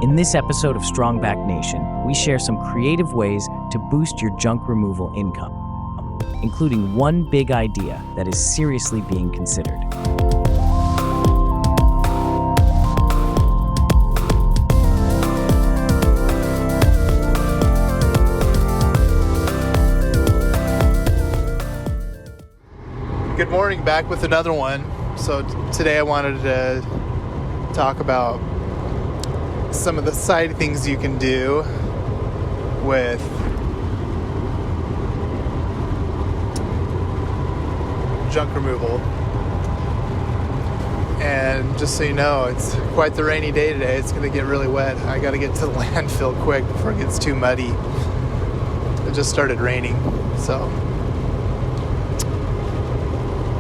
In this episode of Strong Back Nation, we share some creative ways to boost your junk removal income, including one big idea that is seriously being considered. Good morning, back with another one. So today I wanted to talk about some of the side things you can do with junk removal. And just so you know, it's quite the rainy day today. It's going to get really wet. I got to get to the landfill quick before it gets too muddy. It just started raining, so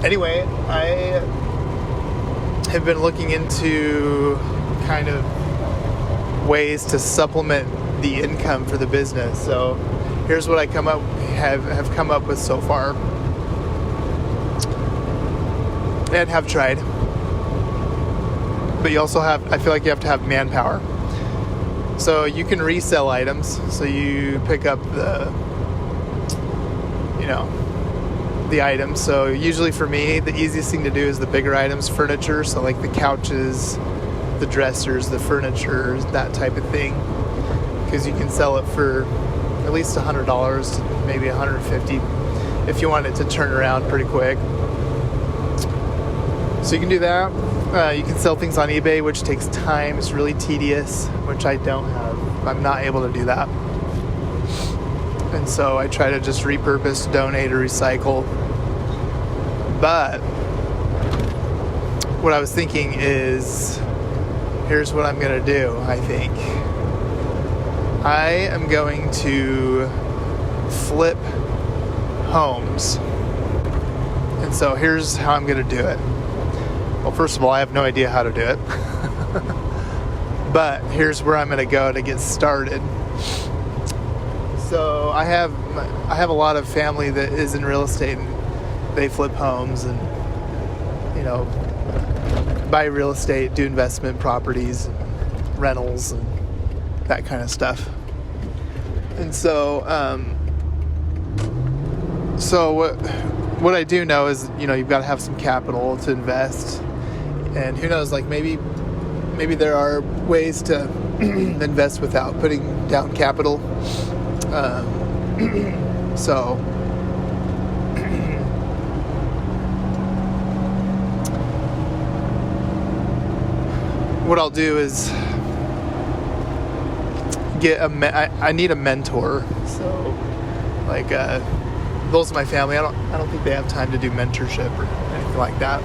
anyway, I have been looking into kind of ways to supplement the income for the business. So here's what I have come up with so far and have tried. But you also I feel like you have to have manpower. So you can resell items. So you pick up the items. So usually for me, the easiest thing to do is the bigger items, furniture. So like the couches, the dressers, the furniture, that type of thing. Because you can sell it for at least $100, maybe $150 if you want it to turn around pretty quick. So you can do that. You can sell things on eBay, which takes time. It's really tedious, which I don't have. I'm not able to do that. And so I try to just repurpose, donate, or recycle. But what I was thinking is, here's what I'm going to do, I think. I am going to flip homes. And so here's how I'm going to do it. Well, first of all, I have no idea how to do it. But here's where I'm going to go to get started. So I have a lot of family that is in real estate, and they flip homes and buy real estate, do investment properties, and rentals, and that kind of stuff. And so what I do know is you've got to have some capital to invest, and who knows, like maybe there are ways to invest without putting down capital. So what I'll do is I need a mentor. So like those are my family. I don't think they have time to do mentorship or anything like that.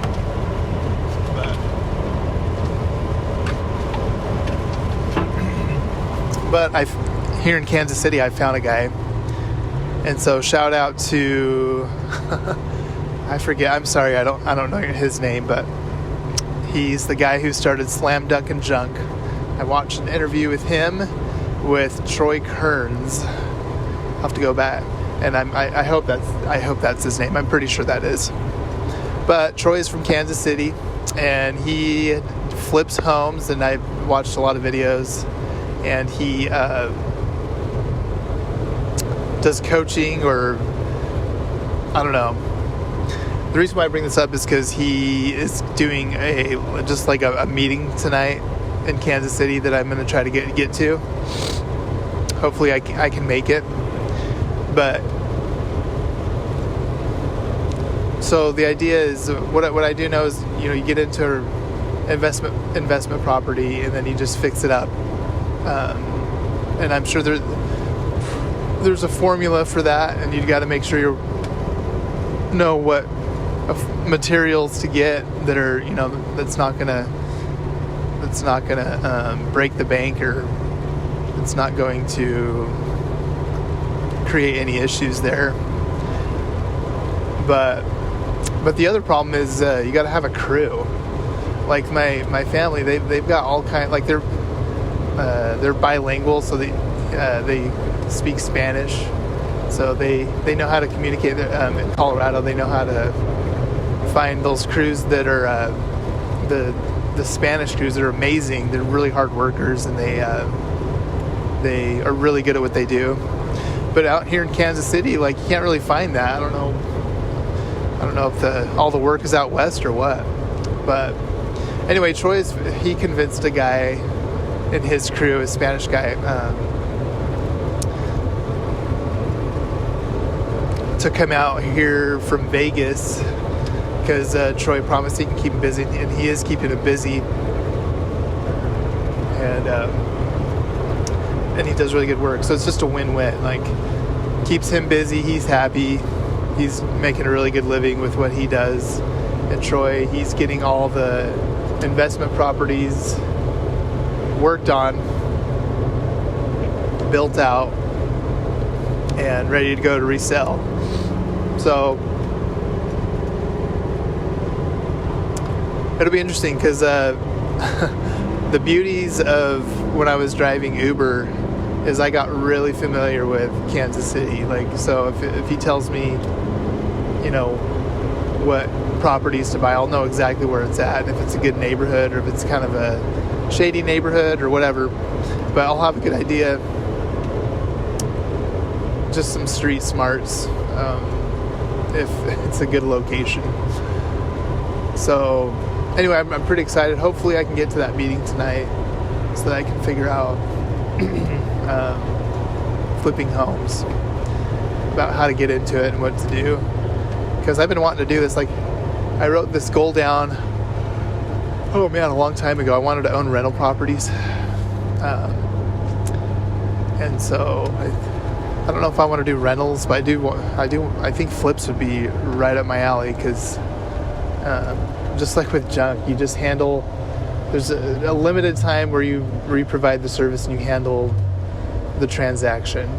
But here in Kansas City, I found a guy. And so shout out to I forget, I'm sorry, I don't know his name, but he's the guy who started Slam Dunk and Junk. I watched an interview with him with Troy Kerns. I'll have to go back, and I hope that's his name. I'm pretty sure that is. But Troy is from Kansas City, and he flips homes, and I've watched a lot of videos, and he does coaching, or I don't know. The reason why I bring this up is because he is doing a meeting tonight in Kansas City that I'm going to try to get to. Hopefully I can make it. But so the idea is, what I do know is, you get into investment property, and then you just fix it up. And I'm sure there's a formula for that, and you got to make sure you know what materials to get that are that's not gonna break the bank, or it's not going to create any issues there. But the other problem is you got to have a crew. Like my family, they've got all kind, like they're bilingual, so they speak Spanish, so they know how to communicate. In Colorado, they know how to find those crews that are the Spanish crews that are amazing. They're really hard workers, and they are really good at what they do. But out here in Kansas City, like, you can't really find that. I don't know if all the work is out west or what. But anyway, he convinced a guy in his crew, a Spanish guy, to come out here from Vegas, because Troy promised he can keep him busy, and he is keeping him busy. And he does really good work. So it's just a win-win. Like, keeps him busy, he's happy, he's making a really good living with what he does. And Troy, he's getting all the investment properties worked on, built out, and ready to go to resell. So it'll be interesting, because the beauties of when I was driving Uber is I got really familiar with Kansas City. Like, so if he tells me, you know, what properties to buy, I'll know exactly where it's at, and if it's a good neighborhood or if it's kind of a shady neighborhood or whatever. But I'll have a good idea. Just some street smarts, if it's a good location. So anyway, I'm pretty excited. Hopefully I can get to that meeting tonight so that I can figure out flipping homes, about how to get into it and what to do. Because I've been wanting to do this. Like, I wrote this goal down, oh man, a long time ago. I wanted to own rental properties. And so I don't know if I want to do rentals, but I think flips would be right up my alley, because just like with junk, you just handle, there's a limited time where you provide the service and you handle the transaction,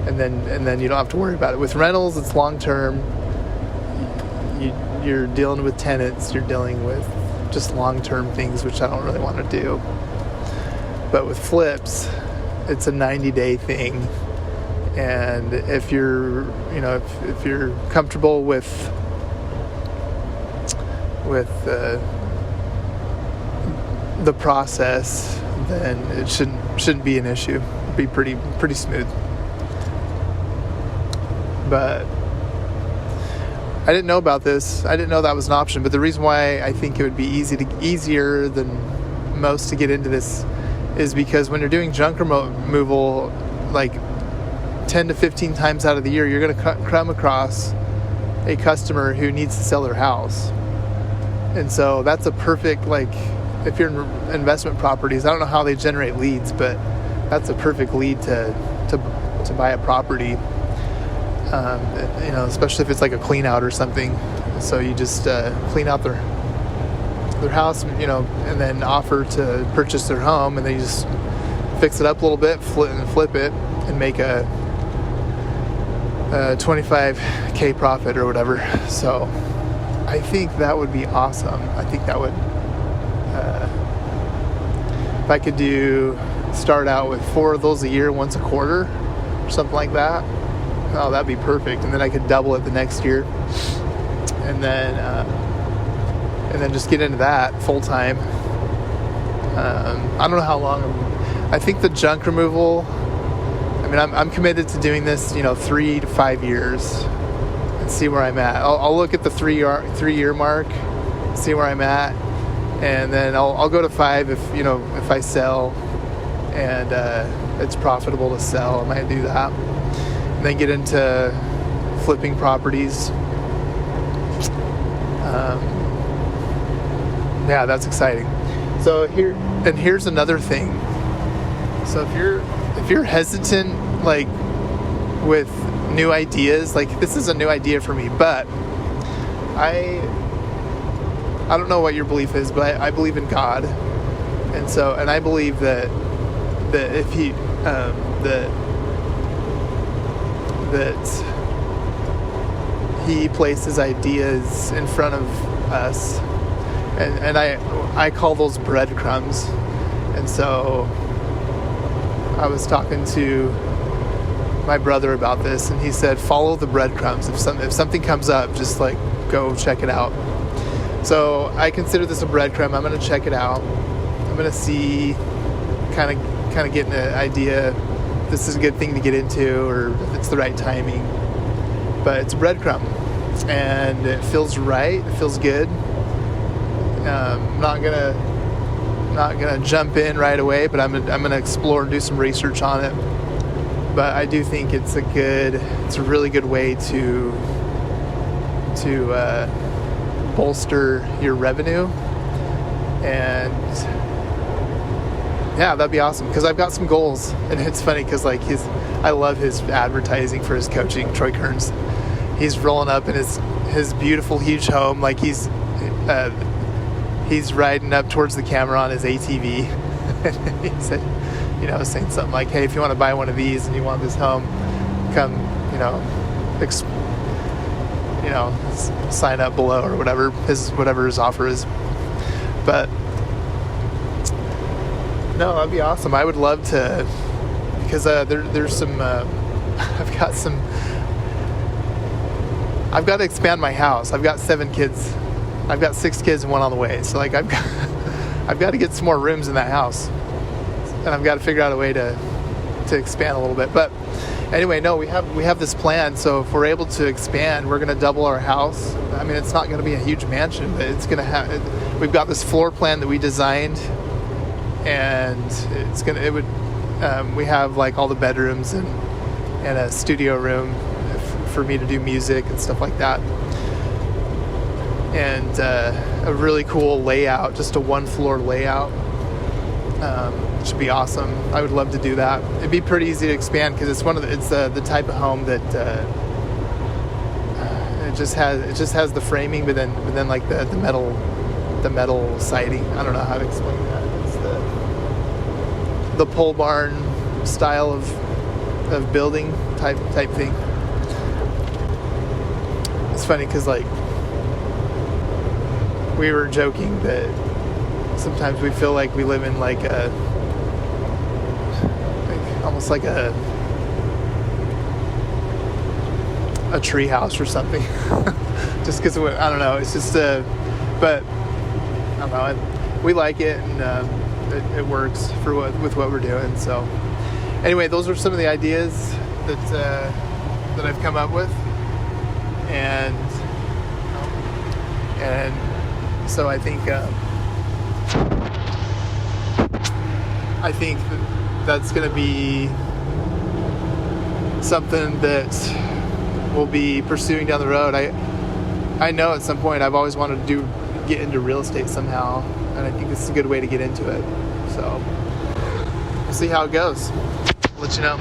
and then you don't have to worry about it. With rentals, it's long term. You're dealing with tenants, you're dealing with just long term things, which I don't really want to do. But with flips, it's a 90-day thing. And if you're, if you're comfortable with the process, then it shouldn't be an issue. It'd be pretty smooth. But I didn't know about this. I didn't know that was an option. But the reason why I think it would be easier than most to get into this is because when you're doing junk removal, like 10 to 15 times out of the year, you're going to come across a customer who needs to sell their house. And so that's a perfect, like, if you're in investment properties, I don't know how they generate leads, but that's a perfect lead to buy a property. Especially if it's like a clean out or something. So you just clean out their house, and then offer to purchase their home, and then you just fix it up a little bit, flip it, and make a 25K profit or whatever. So I think that would be awesome. I think that would, if I could start out with 4 of those a year, once a quarter, or something like that. Oh, that'd be perfect. And then I could double it the next year, and then just get into that full time. I don't know how long. I think the junk removal, I mean, I'm committed to doing this, 3 to 5 years, and see where I'm at. I'll look at the 3-year mark, see where I'm at, and then I'll go to 5 if I sell and it's profitable to sell. I might do that. And then get into flipping properties. Yeah, that's exciting. So here's another thing. So if you're hesitant, like, with new ideas, like, this is a new idea for me, but I don't know what your belief is, but I believe in God, and I believe that if He that He places ideas in front of us, and I call those breadcrumbs. And so I was talking to my brother about this, and he said, follow the breadcrumbs. If something comes up, just like go check it out. So I consider this a breadcrumb. I'm going to check it out. I'm going to see, kind of getting an idea if this is a good thing to get into or if it's the right timing. But it's a breadcrumb, and it feels right. It feels good. I'm not gonna jump in right away, but I'm gonna explore and do some research on it. But I do think it's a really good way to bolster your revenue, and yeah, that'd be awesome. Because I've got some goals, and it's funny because like I love his advertising for his coaching, Troy Kerns. He's rolling up in his beautiful huge home, like he's riding up towards the camera on his ATV. And he said, saying something like, "Hey, if you want to buy one of these and you want this home, come, sign up below," or whatever his offer is. But no, that'd be awesome. I would love to, because there's some. I've got to expand my house. I've got 7 kids. I've got 6 kids and 1 on the way. So like I've got to get some more rooms in that house, and I've got to figure out a way to expand a little bit. But anyway, no, we have this plan. So if we're able to expand, we're going to double our house. I mean, it's not going to be a huge mansion, but it's going to have. We've got this floor plan that we designed, and we have like all the bedrooms and a studio room for me to do music and stuff like that, and a really cool layout, just a 1-floor layout. Which would be awesome. I would love to do that. It'd be pretty easy to expand because it's the type of home that it just has the framing, but then like the metal siding. I don't know how to explain that. It's the pole barn style of building type thing. It's funny because like we were joking that sometimes we feel like we live in like almost like a tree house or something. Just because I don't know, it's just but I don't know, we like it, and it works with what we're doing. So anyway, those are some of the ideas that I've come up with, and so I think that's going to be something that we'll be pursuing down the road. I know at some point I've always wanted to get into real estate somehow, and I think this is a good way to get into it. So we'll see how it goes. I'll let you know.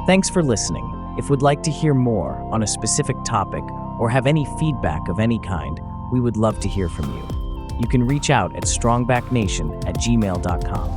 Thanks for listening. If would like to hear more on a specific topic or have any feedback of any kind, we would love to hear from you. You can reach out at strongbacknation@gmail.com.